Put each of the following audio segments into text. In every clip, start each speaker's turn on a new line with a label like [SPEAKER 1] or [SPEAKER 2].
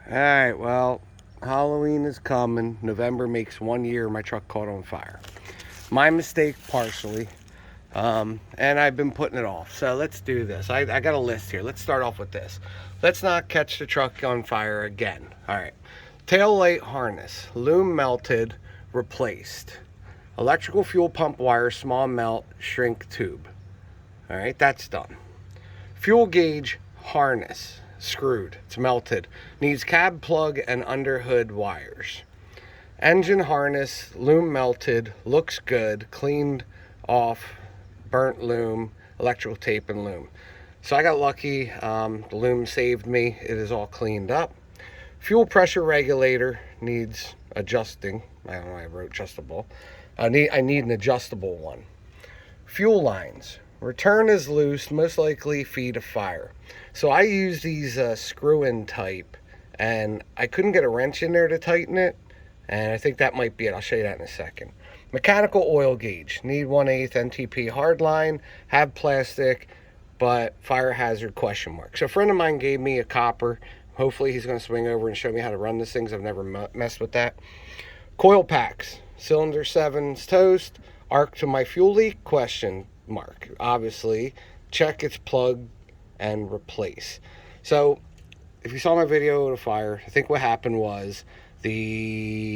[SPEAKER 1] Alright, well, Halloween is coming. November makes 1 year my truck caught on fire. My mistake partially. And I've been putting it off. So let's do this. I got a list here. Let's start off with this. Let's not catch the truck on fire again. Alright. Tail light harness. Loom melted. Replaced. Electrical fuel pump wire. Small melt. Shrink tube. Alright, that's done. Fuel gauge harness. Screwed. It's melted. Needs cab plug and under hood wires. Engine harness, loom melted, looks good, cleaned off, burnt loom, electrical tape and loom. So I got lucky. The loom saved me. It is all cleaned up. Fuel pressure regulator needs adjusting. I don't know why I wrote adjustable. I need an adjustable one. Fuel lines. Return is loose, most likely feed a fire. So I use these screw-in type, and I couldn't get a wrench in there to tighten it, and I think that might be it. I'll show you that in a second. Mechanical oil gauge. Need 1/8 NTP hardline, have plastic, but fire hazard question mark. So a friend of mine gave me a copper. Hopefully he's going to swing over and show me how to run this thing. I've never messed with that. Coil packs. Cylinder 7's toast. Arc to my fuel leak question mark. Obviously, check its plug and replace. So if you saw my video of the fire, I think what happened was the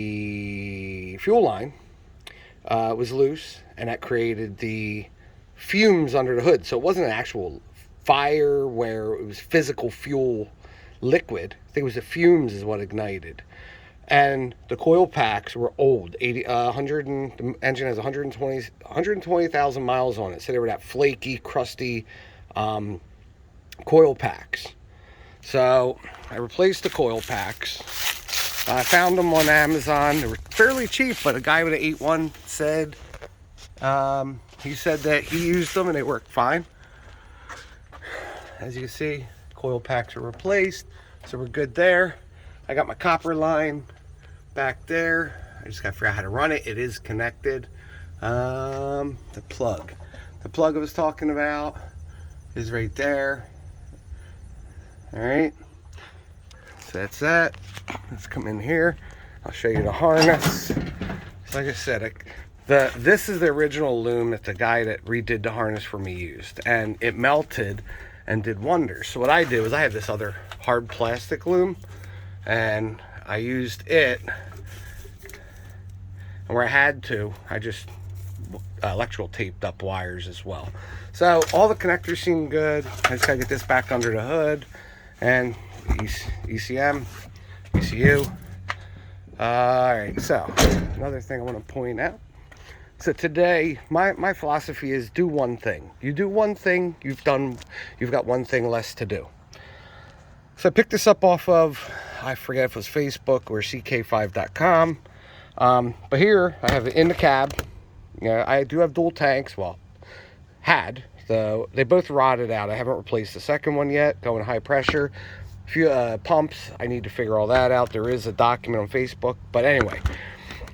[SPEAKER 1] fuel line was loose, and that created the fumes under the hood. So it wasn't an actual fire where it was physical fuel liquid. I think it was the fumes is what ignited. And the coil packs were old. The engine has 120,000 miles on it. So they were that flaky, crusty coil packs. So I replaced the coil packs. I found them on Amazon. They were fairly cheap, but a guy with an 8.1 said he said that he used them and they worked fine. As you can see, coil packs are replaced, so we're good there. I got my copper line back there. I just got to figure out how to run it. It is connected. The plug I was talking about is right there. All right, so that's that. Let's come in here. I'll show you the harness. So like I said, this is the original loom that the guy that redid the harness for me used, and it melted and did wonders. So what I did was I had this other hard plastic loom, and I used it, and where I had to, I just electrical taped up wires as well. So all the connectors seem good. I just gotta get this back under the hood, and ECM, ECU. All right, so another thing I want to point out. So today, my philosophy is do one thing. You do one thing, you've got one thing less to do. So I picked this up off of, I forget if it was Facebook or ck5.com. But here I have it in the cab. I do have dual tanks. Well, had. So they both rotted out. I haven't replaced the second one yet. Going high pressure. A few pumps. I need to figure all that out. There is a document on Facebook. But anyway,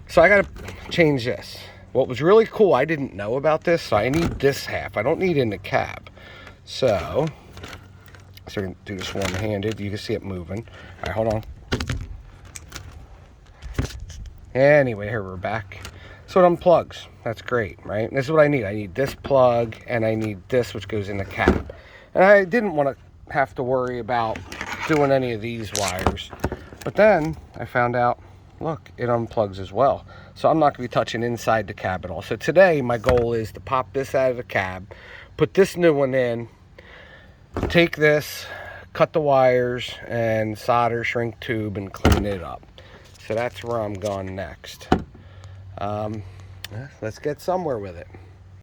[SPEAKER 1] so I got to change this. What was really cool, I didn't know about this, so I need this half. I don't need it in the cab. So we're going to do this one-handed. You can see it moving. All right, hold on. Anyway, here we're back. So it unplugs. That's great, right? And this is what I need. I need this plug, and I need this, which goes in the cab. And I didn't want to have to worry about doing any of these wires. But then I found out, look, it unplugs as well. So I'm not going to be touching inside the cab at all. So today, my goal is to pop this out of the cab, put this new one in, take this, cut the wires, and solder, shrink tube, and clean it up. So that's where I'm going next. Let's get somewhere with it.